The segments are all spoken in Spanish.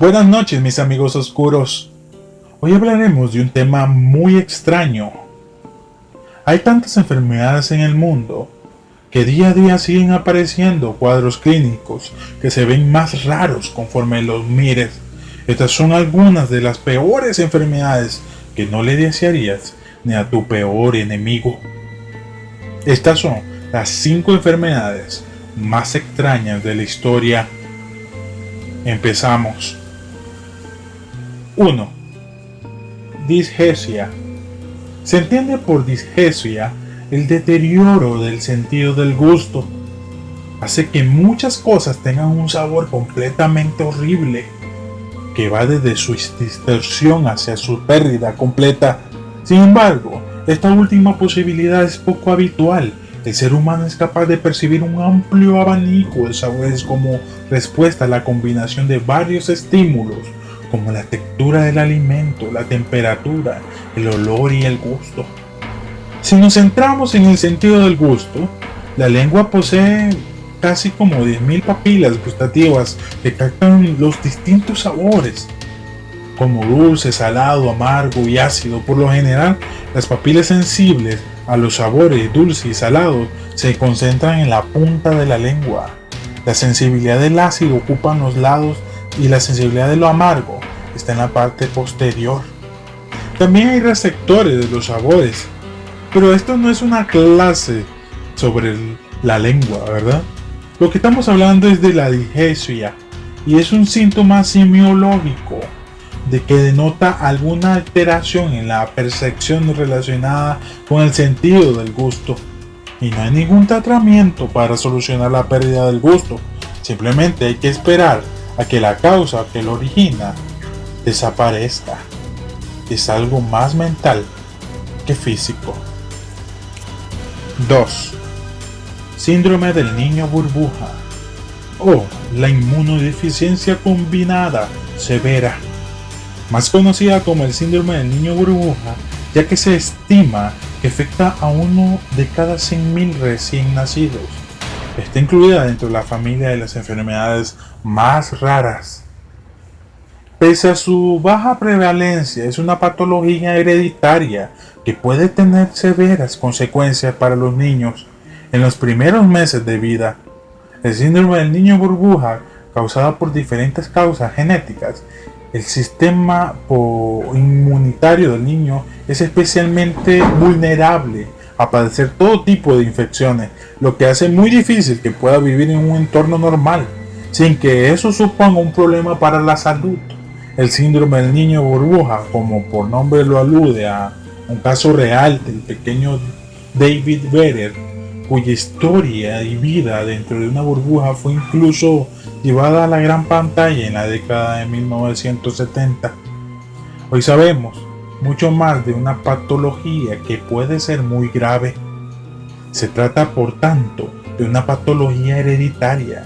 Buenas noches, mis amigos oscuros. Hoy hablaremos de un tema muy extraño. Hay tantas enfermedades en el mundo que día a día siguen apareciendo cuadros clínicos que se ven más raros conforme los mires. Estas son algunas de las peores enfermedades que no le desearías ni a tu peor enemigo. Estas son las 5 enfermedades más extrañas de la historia. Empezamos. 1. Disgesia. Se entiende por disgesia el deterioro del sentido del gusto. Hace que muchas cosas tengan un sabor completamente horrible, que va desde su distorsión hacia su pérdida completa. Sin embargo, esta última posibilidad es poco habitual. El ser humano es capaz de percibir un amplio abanico de sabores como respuesta a la combinación de varios estímulos, como la textura del alimento, la temperatura, el olor y el gusto. Si nos centramos en el sentido del gusto, la lengua posee casi como 10.000 papilas gustativas que captan los distintos sabores, como dulce, salado, amargo y ácido. Por lo general, las papilas sensibles a los sabores dulce y salado se concentran en la punta de la lengua. La sensibilidad del ácido ocupa los lados y la sensibilidad de lo amargo está en la parte posterior. También hay receptores de los sabores, pero esto no es una clase sobre la lengua, ¿verdad? Lo que estamos hablando es de la disgesia, y es un síntoma semiológico de que denota alguna alteración en la percepción relacionada con el sentido del gusto. Y no hay ningún tratamiento para solucionar la pérdida del gusto. Simplemente hay que esperar a que la causa que lo origina desaparezca. Es algo más mental que físico. 2. Síndrome del niño burbuja o la inmunodeficiencia combinada severa, más conocida como el síndrome del niño burbuja, ya que se estima que afecta a 1 de cada 100.000 recién nacidos. Está incluida dentro de la familia de las enfermedades más raras. Pese a su baja prevalencia, es una patología hereditaria que puede tener severas consecuencias para los niños en los primeros meses de vida. El síndrome del niño burbuja, causada por diferentes causas genéticas, el sistema inmunitario del niño es especialmente vulnerable a padecer todo tipo de infecciones, lo que hace muy difícil que pueda vivir en un entorno normal, sin que eso suponga un problema para la salud. El síndrome del niño burbuja, como por nombre lo alude a un caso real del pequeño David Vedder, cuya historia y vida dentro de una burbuja fue incluso llevada a la gran pantalla en la década de 1970. Hoy sabemos mucho más de una patología que puede ser muy grave. Se trata, por tanto, de una patología hereditaria,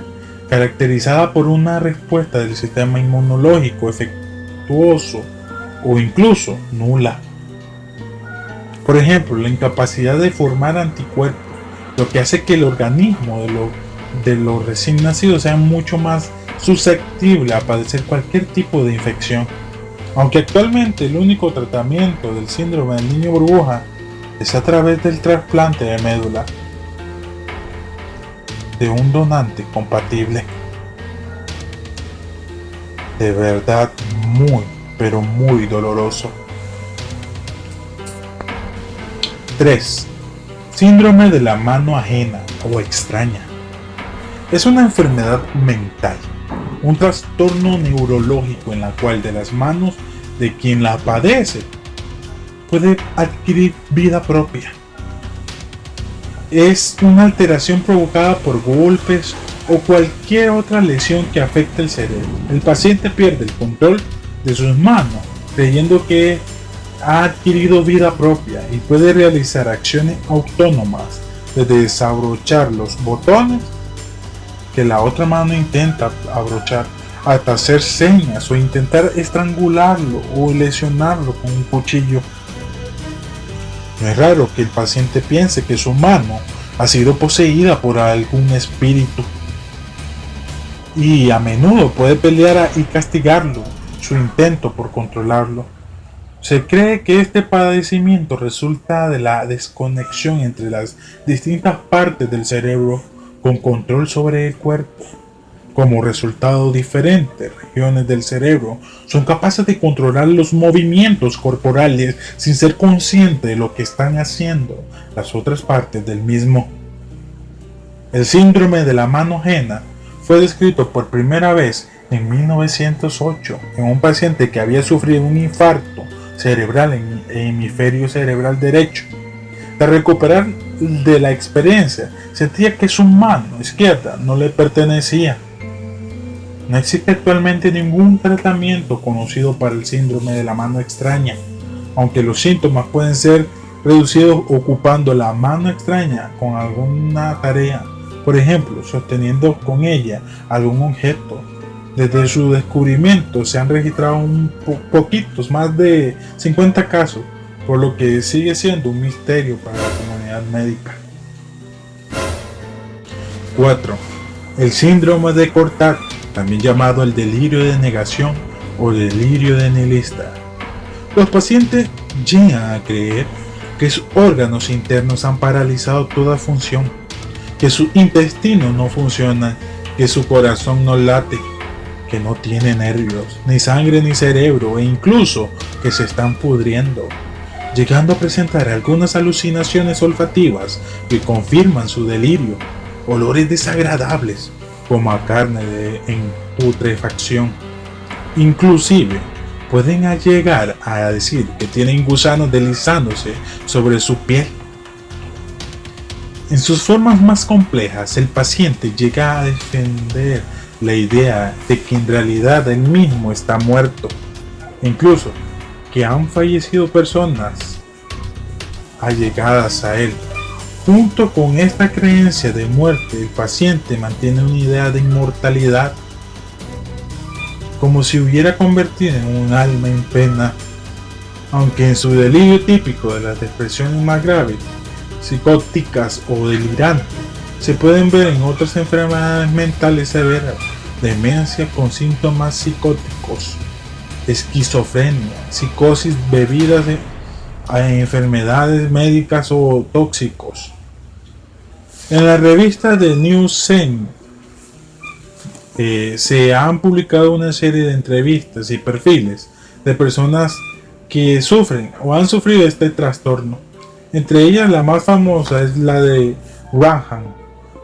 caracterizada por una respuesta del sistema inmunológico efectuoso o incluso nula. Por ejemplo, la incapacidad de formar anticuerpos, lo que hace que el organismo de los recién nacidos sea mucho más susceptible a padecer cualquier tipo de infección. Aunque actualmente el único tratamiento del síndrome del niño burbuja es a través del trasplante de médula de un donante compatible. De verdad muy, pero muy doloroso. 3. Síndrome de la mano ajena o extraña. Es una enfermedad mental, un trastorno neurológico en la cual de las manos de quien la padece puede adquirir vida propia. Es una alteración provocada por golpes o cualquier otra lesión que afecte el cerebro. El paciente pierde el control de sus manos, creyendo que ha adquirido vida propia y puede realizar acciones autónomas, desde desabrochar los botones que la otra mano intenta abrochar, hasta hacer señas o intentar estrangularlo o lesionarlo con un cuchillo. No es raro que el paciente piense que su mano ha sido poseída por algún espíritu. y a menudo puede pelear y castigarlo, su intento por controlarlo. Se cree que este padecimiento resulta de la desconexión entre las distintas partes del cerebro con control sobre el cuerpo. Como resultado, diferentes regiones del cerebro son capaces de controlar los movimientos corporales sin ser conscientes de lo que están haciendo las otras partes del mismo. El síndrome de la mano ajena fue descrito por primera vez en 1908 en un paciente que había sufrido un infarto cerebral en el hemisferio cerebral derecho. Tras recuperar de la experiencia, sentía que su mano izquierda no le pertenecía. No existe actualmente ningún tratamiento conocido para el síndrome de la mano extraña, aunque los síntomas pueden ser reducidos ocupando la mano extraña con alguna tarea, por ejemplo, sosteniendo con ella algún objeto. Desde su descubrimiento se han registrado poquitos, más de 50 casos, por lo que sigue siendo un misterio para la comunidad médica. 4. El síndrome de Cortat, también llamado el delirio de negación o delirio de nihilista. Los pacientes llegan a creer que sus órganos internos han paralizado toda función, que sus intestinos no funcionan, que su corazón no late, que no tiene nervios, ni sangre ni cerebro, e incluso que se están pudriendo, llegando a presentar algunas alucinaciones olfativas que confirman su delirio, olores desagradables como a carne en putrefacción. Inclusive pueden llegar a decir que tienen gusanos deslizándose sobre su piel. En sus formas más complejas, el paciente llega a defender la idea de que en realidad él mismo está muerto, incluso que han fallecido personas allegadas a él. Junto con esta creencia de muerte, el paciente mantiene una idea de inmortalidad, como si hubiera convertido en un alma en pena, aunque en su delirio típico de las depresiones más graves, psicóticas o delirantes, se pueden ver en otras enfermedades mentales severas, demencia con síntomas psicóticos, esquizofrenia, psicosis bebidas a enfermedades médicas o tóxicos. En la revista de New Science se han publicado una serie de entrevistas y perfiles de personas que sufren o han sufrido este trastorno. Entre ellas, la más famosa es la de Graham,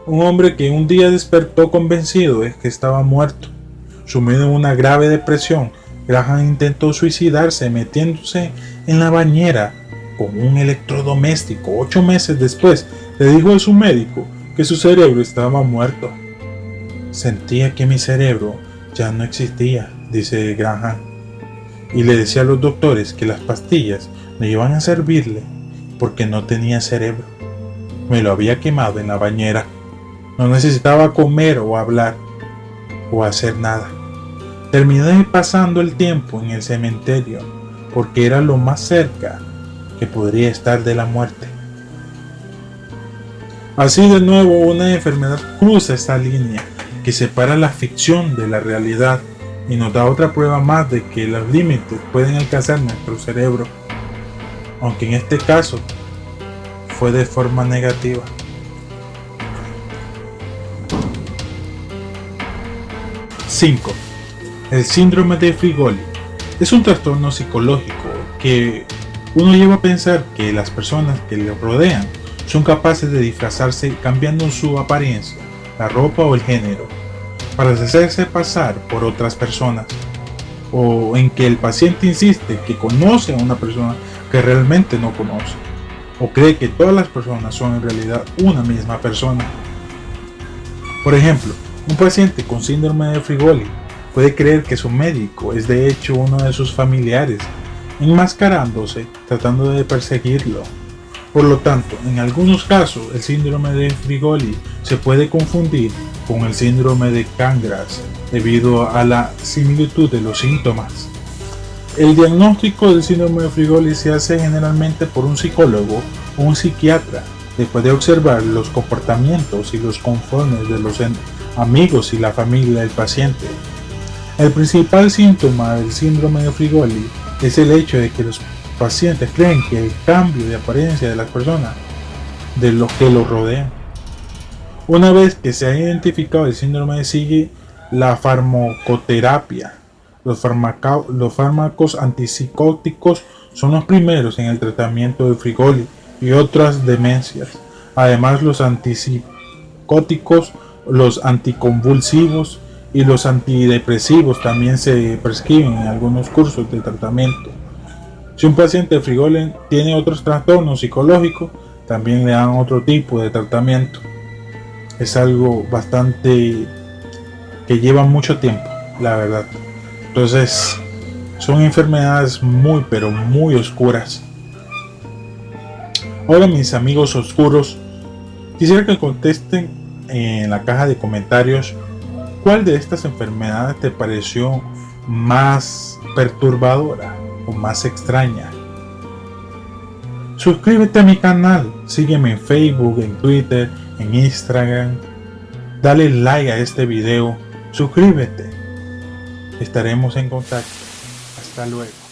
un hombre que un día despertó convencido de que estaba muerto. Sumido en una grave depresión, Graham intentó suicidarse metiéndose en la bañera con un electrodoméstico. 8 meses después, le dijo a su médico que su cerebro estaba muerto. Sentía que mi cerebro ya no existía, dice Graham, y le decía a los doctores que las pastillas no iban a servirle porque no tenía cerebro. Me lo había quemado en la bañera. No necesitaba comer o hablar o hacer nada. Terminé pasando el tiempo en el cementerio porque era lo más cerca que podría estar de la muerte. Así de nuevo una enfermedad cruza esta línea que separa la ficción de la realidad y nos da otra prueba más de que los límites pueden alcanzar nuestro cerebro, aunque en este caso fue de forma negativa. (5) El síndrome de Frigoli es un trastorno psicológico que uno lleva a pensar que las personas que le rodean son capaces de disfrazarse cambiando su apariencia, la ropa o el género, para hacerse pasar por otras personas, o en que el paciente insiste que conoce a una persona que realmente no conoce, o cree que todas las personas son en realidad una misma persona. Por ejemplo, un paciente con síndrome de Frigoli puede creer que su médico es de hecho uno de sus familiares, enmascarándose, tratando de perseguirlo. Por lo tanto, en algunos casos, el síndrome de Frigoli se puede confundir con el síndrome de Cangras debido a la similitud de los síntomas. El diagnóstico del síndrome de Frigoli se hace generalmente por un psicólogo o un psiquiatra después de observar los comportamientos y los conformes de los amigos y la familia del paciente. El principal síntoma del síndrome de Frigoli es el hecho de que los pacientes creen que el cambio de apariencia de las personas de los que los rodean. Una vez que se ha identificado el síndrome, sigue la farmacoterapia. Los fármacos antipsicóticos son los primeros en el tratamiento de Frigoli y otras demencias. Además, los antipsicóticos, los anticonvulsivos y los antidepresivos también se prescriben en algunos cursos de tratamiento. Si un paciente de Frigoli tiene otros trastornos psicológicos, también le dan otro tipo de tratamiento. Es algo bastante que lleva mucho tiempo, la verdad. Entonces, son enfermedades muy, pero muy oscuras. Ahora, mis amigos oscuros, quisiera que contesten en la caja de comentarios cuál de estas enfermedades te pareció más perturbadora o más extraña. Suscríbete a mi canal, sígueme en Facebook, en Twitter, en Instagram, dale like a este video, suscríbete, estaremos en contacto, hasta luego.